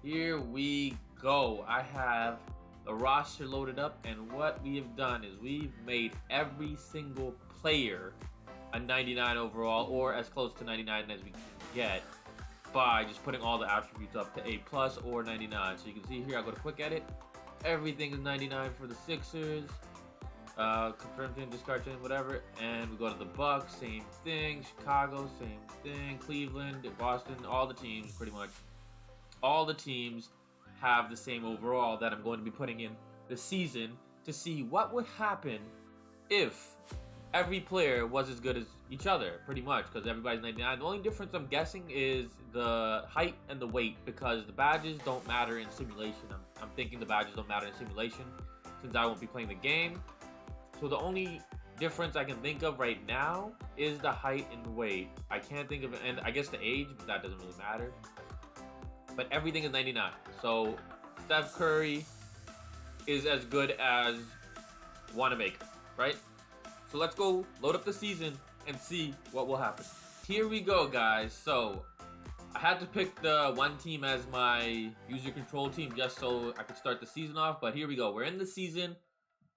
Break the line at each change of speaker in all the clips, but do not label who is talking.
here we go. I have the roster loaded up, and what we have done is we've made every single player a 99 overall, or as close to 99 as we can get, by just putting all the attributes up to A+ or 99. So you can see here, I go to quick edit. Everything is 99 for the Sixers. Confirm team, discard team, whatever. And we go to the Bucks, same thing. Chicago, same thing. Cleveland, Boston, all the teams, pretty much. All the teams have the same overall that I'm going to be putting in the season to see what would happen if every player was as good as each other, pretty much, because everybody's 99. The only difference I'm guessing is the height and the weight, because the badges don't matter in simulation. I'm thinking the badges don't matter in simulation since I won't be playing the game. So the only difference I can think of right now is the height and the weight. I can't think of it, and I guess the age, but that doesn't really matter. But everything is 99. So Steph Curry is as good as Wanamaker, right? So let's go load up the season and see what will happen. Here we go, guys. So I had to pick the one team as my user control team just so I could start the season off. But here we go. We're in the season.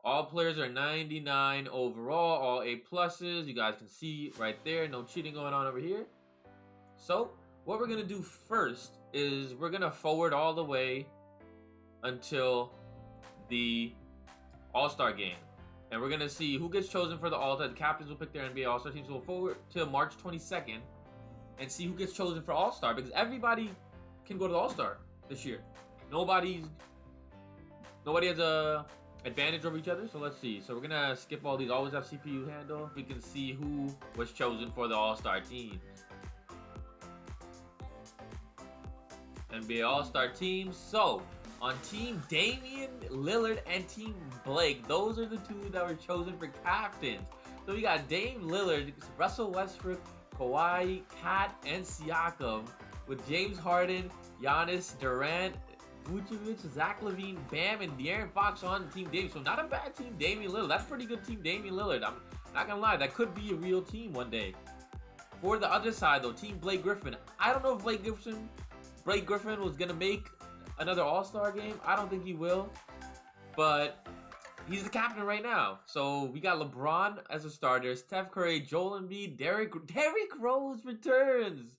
All players are 99 overall, all A+. You guys can see right there. No cheating going on over here. So what we're going to do first is we're going to forward all the way until the All-Star game. And we're going to see who gets chosen for the All-Star. The captains will pick their NBA All-Star teams. So we'll forward to March 22nd and see who gets chosen for All-Star, because everybody can go to the All-Star this year. Nobody has a advantage over each other. So let's see. So we're going to skip all these. Always have CPU handle. We can see who was chosen for the All-Star team. NBA All-Star teams. So on Team Damian Lillard and Team Blake, those are the two that were chosen for captains. So we got Dame Lillard, Russell Westbrook, Kawhi, Kat, and Siakam, with James Harden, Giannis, Durant, Vucevic, Zach LaVine, Bam, and De'Aaron Fox on Team Damian. So not a bad Team Damian Lillard. That's pretty good Team Damian Lillard. I'm not gonna lie, that could be a real team one day. For the other side though, Team Blake Griffin. I don't know if Blake Griffin was gonna make another All-Star game. I don't think he will, but he's the captain right now. So we got LeBron as a starter, Steph Curry, Joel Embiid, Derrick Rose returns.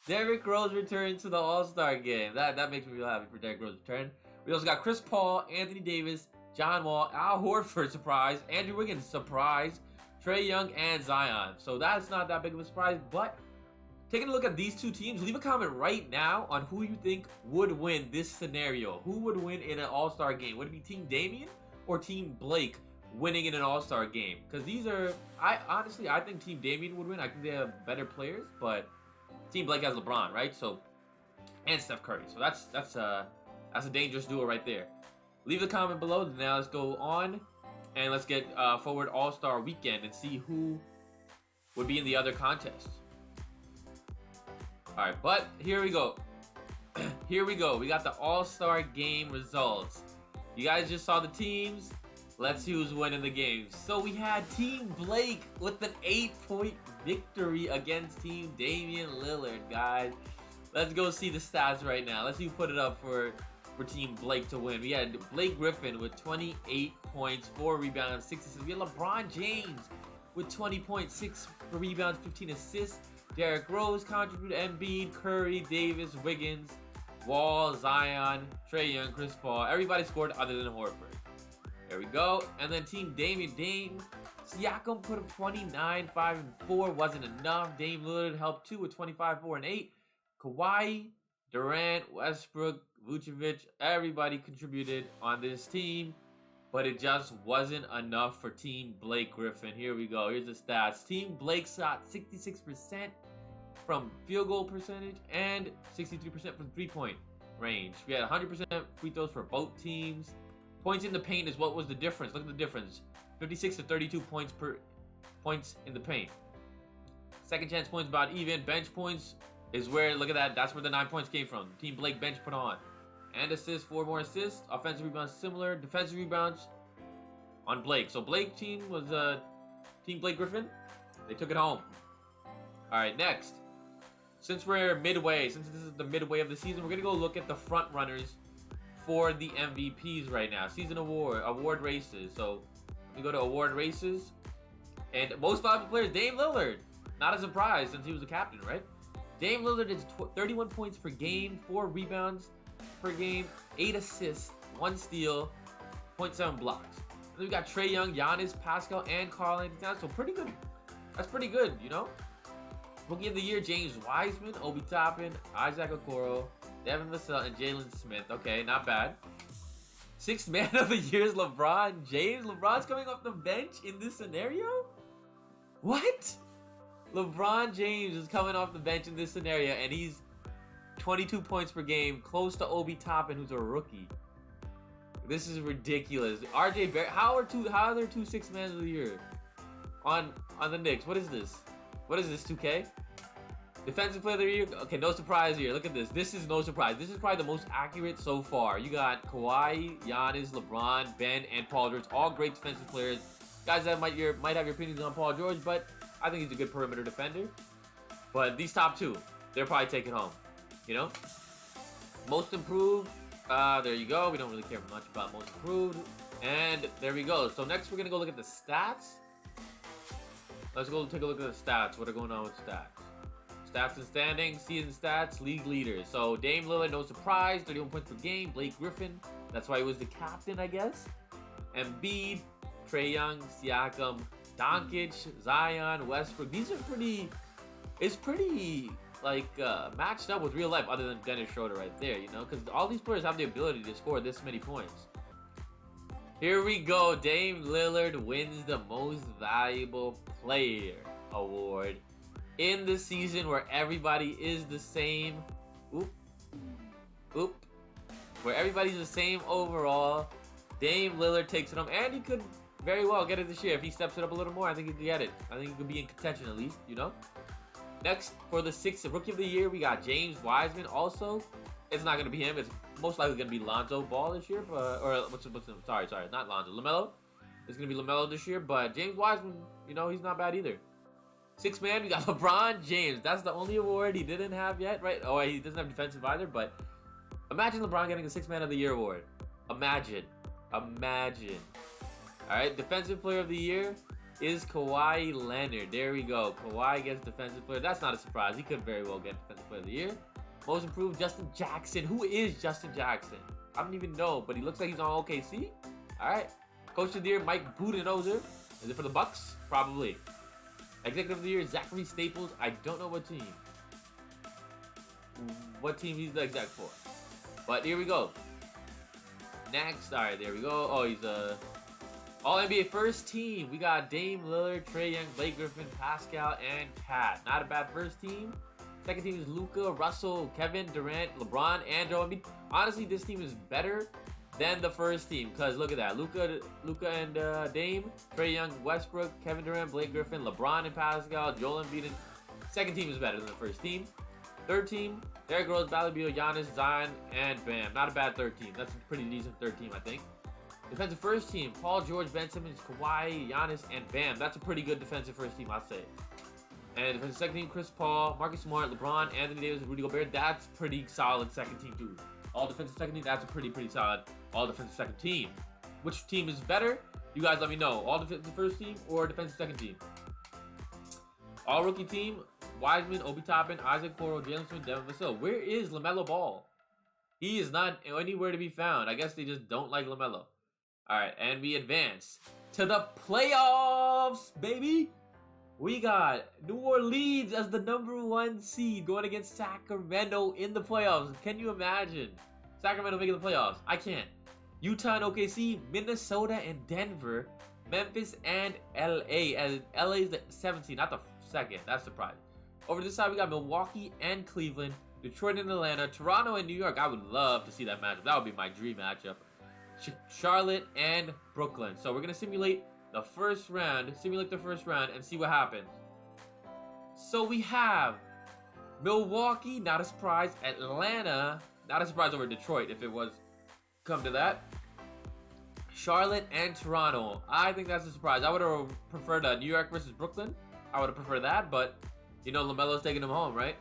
Derrick Rose returns to the All-Star game. That makes me real happy for Derrick Rose's return. We also got Chris Paul, Anthony Davis, John Wall, Al Horford, surprise, Andrew Wiggins, surprise, Trae Young, and Zion. So that's not that big of a surprise, but taking a look at these two teams, leave a comment right now on who you think would win this scenario. Who would win in an All-Star game? Would it be Team Damian or Team Blake winning in an All-Star game? Because these are, I think Team Damian would win. I think they have better players, but Team Blake has LeBron, right? So, and Steph Curry. So that's a dangerous duo right there. Leave a comment below. Now let's go on and let's get forward All-Star weekend and see who would be in the other contests. All right, but here we go. Here we go. We got the All-Star game results. You guys just saw the teams. Let's see who's winning the game. So we had Team Blake with an 8-point victory against Team Damian Lillard, guys. Let's go see the stats right now. Let's see who put it up for Team Blake to win. We had Blake Griffin with 28 points, 4 rebounds, 6 assists. We had LeBron James with 20 points, 6 rebounds, 15 assists. Derrick Rose contributed, Embiid, Curry, Davis, Wiggins, Wall, Zion, Trae Young, Chris Paul. Everybody scored other than Horford. There we go. And then Team Dame, Siakam put up 29, 5, and 4. Wasn't enough. Dame Lillard helped too with 25, 4, and 8. Kawhi, Durant, Westbrook, Vucevic, everybody contributed on this team, but it just wasn't enough for Team Blake Griffin. Here we go. Here's the stats. Team Blake shot 66% from field goal percentage and 63% from three-point range. We had 100% free throws for both teams. Points in the paint is what was the difference. Look at the difference. 56 to 32 points in the paint. Second chance points about even. Bench points is where, look at that, that's where the 9 points came from. Team Blake bench put on. And assists, 4 more assists. Offensive rebounds similar. Defensive rebounds on Blake. So Blake team was Team Blake Griffin. They took it home. All right, next. since we're midway, since this is the midway of the season, we're gonna go look at the front runners for the MVPs right now. Season award races. So we go to award races, and most valuable players, Dame Lillard. Not a surprise since he was the captain, right? Dame Lillard is 31 points per game, 4 rebounds per game, 8 assists, 1 steal, 0.7 blocks. And then we got Trae Young, Giannis, Pascal, and Karl-Anthony Towns. So pretty good. That's pretty good, you know? Rookie of the Year, James Wiseman, Obi Toppin, Isaac Okoro, Devin Vassell, and Jalen Smith. Okay, not bad. Sixth Man of the Year is LeBron James. LeBron's coming off the bench in this scenario? What? LeBron James is coming off the bench in this scenario, and he's 22 points per game, close to Obi Toppin, who's a rookie. This is ridiculous. RJ Barrett, how are there two Sixth Men of the Year on the Knicks? What is this? What is this, 2K? Defensive Player of the Year? Okay, no surprise here. Look at this. This is no surprise. This is probably the most accurate so far. You got Kawhi, Giannis, LeBron, Ben, and Paul George. All great defensive players. Guys that might have your opinions on Paul George, but I think he's a good perimeter defender. But these top two, they're probably taking home. You know? Most improved. There you go. We don't really care much about most improved. And there we go. So next we're going to go look at the stats. Let's go take a look at the stats. What are going on with stats? Stats and standings, season stats, league leaders. So Dame Lillard, no surprise, 31 points per game. Blake Griffin, that's why he was the captain, I guess. Embiid, Trae Young, Siakam, Doncic, Zion, Westbrook. These are pretty like matched up with real life, other than Dennis Schroeder right there, you know, because all these players have the ability to score this many points. Here we go. Dame Lillard wins the Most Valuable Player award in the season where everybody is the same. Where everybody's the same overall. Dame Lillard takes it home, and he could very well get it this year if he steps it up a little more. I think he could get it. I think he could be in contention at least, you know. Next, for the sixth Rookie of the Year, we got James Wiseman. Also, it's not going to be him. It's most likely going to be Lonzo Ball this year. Sorry, not Lonzo. LaMelo. It's going to be LaMelo this year. But James Wiseman, you know, he's not bad either. Sixth man, we got LeBron James. That's the only award he didn't have yet, right? Oh, he doesn't have defensive either. But imagine LeBron getting a Sixth Man of the Year award. Imagine. All right, Defensive Player of the Year is Kawhi Leonard. There we go. Kawhi gets Defensive Player. That's not a surprise. He could very well get Defensive Player of the Year. Most Improved, Justin Jackson. Who is Justin Jackson? I don't even know, but he looks like he's on OKC. All right. Coach of the Year, Mike Budenholzer. Is it for the Bucks? Probably. Executive of the Year, Zachary Staples. I don't know what team. What team he's the exec for. But here we go. Next. All right, there we go. Oh, he's All-NBA first team. We got Dame Lillard, Trae Young, Blake Griffin, Pascal, and Kat. Not a bad first team. Second team is Luka, Russell, Kevin Durant, LeBron, and Joel Embiid. Honestly, this team is better than the first team because look at that. Luka and Dame, Trae Young, Westbrook, Kevin Durant, Blake Griffin, LeBron and Pascal, Joel Embiid. And second team is better than the first team. Third team, Derrick Rose, Bradley Beal, Giannis, Zion, and Bam. Not a bad third team. That's a pretty decent third team, I think. Defensive first team, Paul George, Ben Simmons, Kawhi, Giannis, and Bam. That's a pretty good defensive first team, I'd say. And defensive second team, Chris Paul, Marcus Smart, LeBron, Anthony Davis, Rudy Gobert. That's pretty solid second team, too. All defensive second team, that's a pretty solid all defensive second team. Which team is better? You guys let me know. All defensive first team or defensive second team? All rookie team, Wiseman, Obi Toppin, Isaac Okoro, Jalen Smith, Devin Vassell. Where is LaMelo Ball? He is not anywhere to be found. I guess they just don't like LaMelo. Alright, and we advance to the playoffs, baby! We got New Orleans as the #1 seed going against Sacramento in the playoffs. Can you imagine? Sacramento making the playoffs. I can't. Utah and OKC, Minnesota and Denver, Memphis and LA. And LA is the 7th seed, not the 2nd. That's surprising. Over this side, we got Milwaukee and Cleveland, Detroit and Atlanta, Toronto and New York. I would love to see that matchup. That would be my dream matchup. Charlotte and Brooklyn. So we're going to simulate the first round, and see what happens. So we have Milwaukee, not a surprise. Atlanta, not a surprise over Detroit if it was come to that. Charlotte and Toronto. I think that's a surprise. I would have preferred New York versus Brooklyn. I would have preferred that, but you know LaMelo's taking them home, right?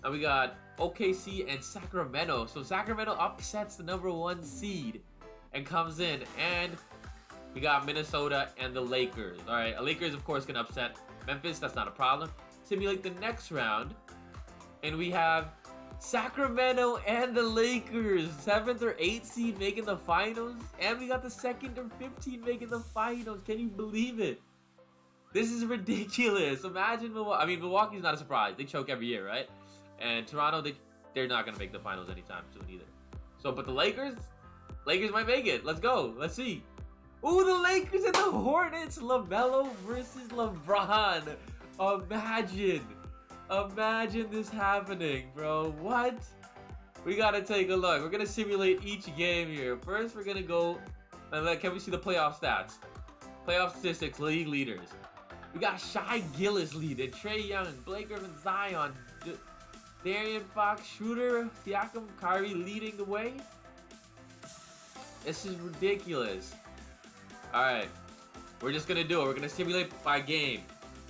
And we got OKC and Sacramento. So Sacramento upsets the #1 seed and comes in. And we got Minnesota and the Lakers. All right, Lakers, of course, can upset Memphis. That's not a problem. Simulate the next round. And we have Sacramento and the Lakers. 7th or 8th seed making the finals. And we got the 2nd or 15th making the finals. Can you believe it? This is ridiculous. Imagine Milwaukee. I mean, Milwaukee's not a surprise. They choke every year, right? And Toronto, they're not going to make the finals anytime soon either. So, but the Lakers might make it. Let's go. Let's see. Ooh, the Lakers and the Hornets. LaMelo versus LeBron. Imagine this happening, bro. What? We got to take a look. We're going to simulate each game here. First, we're going to go and can we see the playoff stats? Playoff statistics, league leaders. We got Shai Gilgeous leading, Trae Young, Blake Griffin, Zion, De'Aaron Fox, Shooter, Siakam, Kyrie leading the way. This is ridiculous. Alright, we're just going to do it. We're going to simulate by game.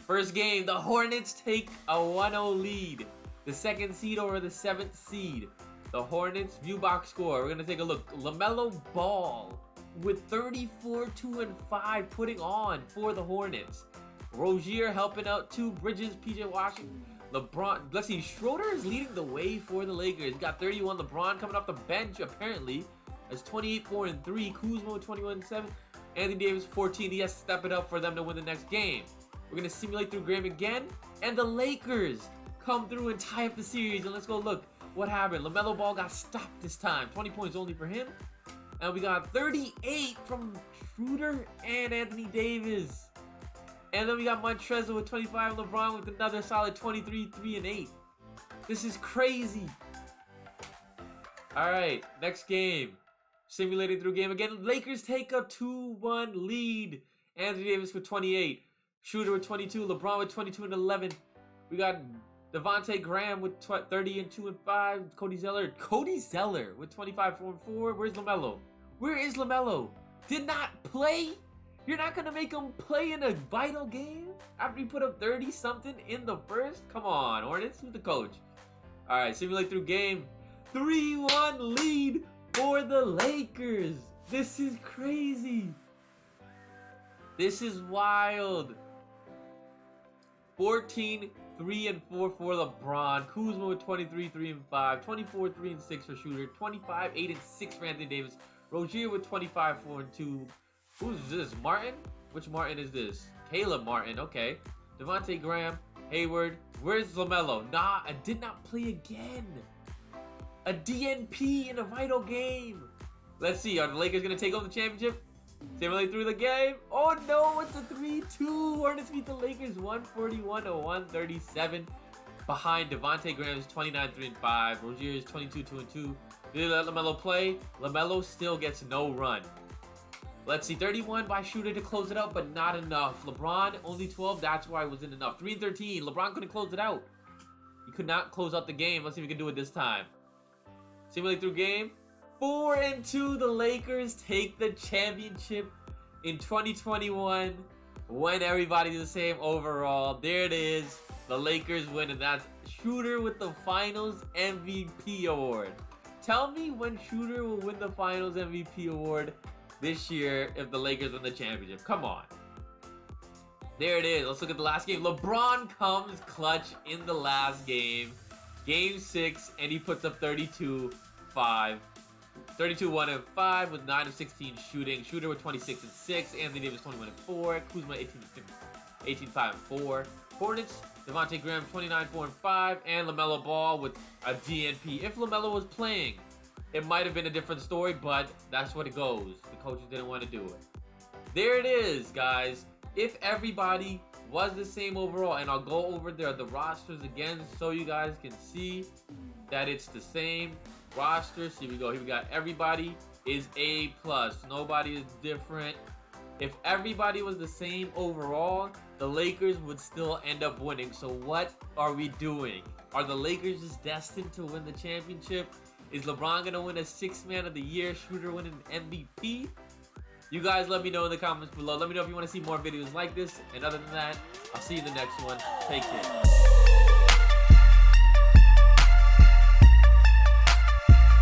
First game, the Hornets take a 1-0 lead. The 2nd seed over the 7th seed. The Hornets, view box score. We're going to take a look. LaMelo Ball with 34, 2, and 5 putting on for the Hornets. Rozier helping out 2. Bridges, PJ Washington. LeBron, let's see, Schroeder is leading the way for the Lakers. He's got 31. LeBron coming off the bench, apparently. Has 28, 4, and 3. Kuzma, 21, 7. Anthony Davis, 14. He has to step it up for them to win the next game. We're going to simulate through game again. And the Lakers come through and tie up the series. And let's go look what happened. LaMelo Ball got stopped this time. 20 points only for him. And we got 38 from Schroeder and Anthony Davis. And then we got Montrezl with 25, LeBron with another solid 23, 3, and 8. This is crazy. All right, next game. Simulating through game again. Lakers take a 2-1 lead. Anthony Davis with 28. Shooter with 22. LeBron with 22 and 11. We got Devontae Graham with 30 and 2 and 5. Cody Zeller with 25, 4 and 4. Where's LaMelo? Where is LaMelo? Did not play? You're not going to make him play in a vital game after he put up 30-something in the first? Come on, Hornets, who's the coach? All right, simulate through game. 3-1 lead for the Lakers. This is crazy. This is wild. 14, 3, and 4 for LeBron. Kuzma with 23, 3, and 5. 24, 3, and 6 for Shooter. 25, 8, and 6 for Anthony Davis. Rozier with 25, 4, and 2. Who's this? Martin? Which Martin is this? Caleb Martin. Okay. Devontae Graham. Hayward. Where's LaMelo? Nah, I did not play again. A DNP in a vital game. Let's see. Are the Lakers going to take home the championship? Simulate through the game. Oh no, it's a 3-2. Hornets beat the Lakers 141 to 137. Behind Devontae Graham's 29, 3, and 5. Rozier's 22, 2, and 2. Did they let LaMelo play? LaMelo still gets no run. Let's see, 31 by Shooter to close it out, but not enough. LeBron, only 12. That's why it wasn't enough. 3 and 13. LeBron couldn't close it out. He could not close out the game. Let's see if we can do it this time. Simulate through game. 4 and 2. The Lakers take the championship in 2021 when everybody's the same overall. There it is. The Lakers win, and that's Shooter with the Finals MVP award. Tell me when Shooter will win the Finals MVP award this year if the Lakers win the championship. Come on. There it is. Let's look at the last game. LeBron comes clutch in the last game. Game 6, and he puts up 32, 1, and 5 with 9 of 16 shooting. Shooter with 26 and 6. Anthony Davis 21 and 4. Kuzma 18, 5 and 4. Hornets, Devontae Graham 29, 4 and 5. And LaMelo Ball with a DNP. If LaMelo was playing, it might have been a different story, but that's what it goes. The coaches didn't want to do it. There it is, guys. If everybody was the same overall, and I'll go over the rosters again so you guys can see that it's the same roster. So here we go. Here we got everybody is A+. Nobody is different. If everybody was the same overall, the Lakers would still end up winning. So what are we doing? Are the Lakers just destined to win the championship? Is LeBron going to win a 6th Man of the Year? Shooter winning an MVP? You guys let me know in the comments below. Let me know if you want to see more videos like this. And other than that, I'll see you in the next one. Take care.